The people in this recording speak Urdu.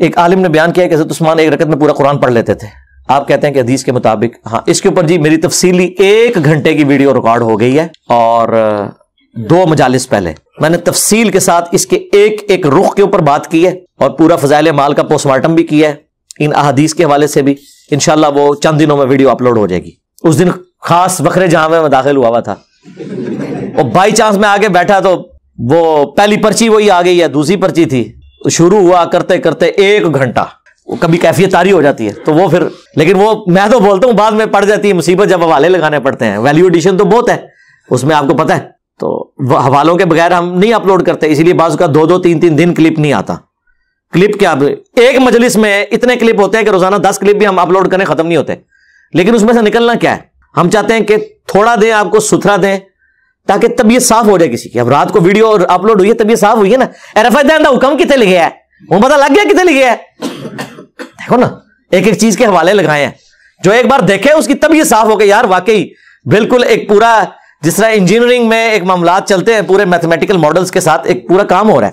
ایک عالم نے بیان کیا کہ حضرت عثمان ایک رکعت میں پورا قرآن پڑھ لیتے تھے. آپ کہتے ہیں کہ حدیث کے مطابق ہاں. اس کے اوپر جی میری تفصیلی 1 گھنٹے کی ویڈیو ریکارڈ ہو گئی ہے, اور 2 مجالس پہلے میں نے تفصیل کے ساتھ اس کے ایک رخ کے اوپر بات کی ہے, اور پورا فضائل مال کا پوسٹ مارٹم بھی کیا ہے ان احادیث کے حوالے سے بھی. انشاءاللہ وہ چند دنوں میں ویڈیو اپلوڈ ہو جائے گی. اس دن خاص وقرے جہاں میں داخل ہوا تھا, اور بائی چانس میں آگے بیٹھا تو وہ پہلی پرچی وہی آ گئی ہے, دوسری پرچی تھی, شروع ہوا کرتے کرتے 1 گھنٹہ. وہ کبھی کیفیت طاری ہو جاتی ہے تو وہ پھر, لیکن وہ میں تو بولتا ہوں بعد میں پڑ جاتی ہے مصیبت جب حوالے لگانے پڑتے ہیں. ویلیو ایڈیشن تو بہت ہے اس میں, آپ کو پتہ ہے, تو حوالوں کے بغیر ہم نہیں اپلوڈ کرتے, اسی لیے بعض کا 2 3 دن کلپ نہیں آتا. کلپ کیا, ایک مجلس میں اتنے کلپ ہوتے ہیں کہ روزانہ 10 کلپ بھی ہم اپلوڈ کریں ختم نہیں ہوتے. لیکن اس میں سے نکلنا کیا ہے, ہم چاہتے ہیں کہ تھوڑا دیں آپ کو, ستھرا دیں, تاکہ طبیعت صاف ہو جائے کسی کی. اب رات کو ویڈیو اپلوڈ ہوئی ہے, طبیعت صاف ہوئی ہے نا, RFI حکم کتنے لکھے ہے وہ پتہ لگ گیا کتنے لکھے ہے. دیکھو نا, ایک چیز کے حوالے لگائے ہیں, جو ایک بار دیکھے اس کی طبیعت صاف ہو گئی, یار واقعی بالکل ایک پورا, جس طرح انجینئرنگ میں ایک معاملات چلتے ہیں پورے میتھمیٹیکل ماڈلز کے ساتھ, ایک پورا کام ہو رہا ہے.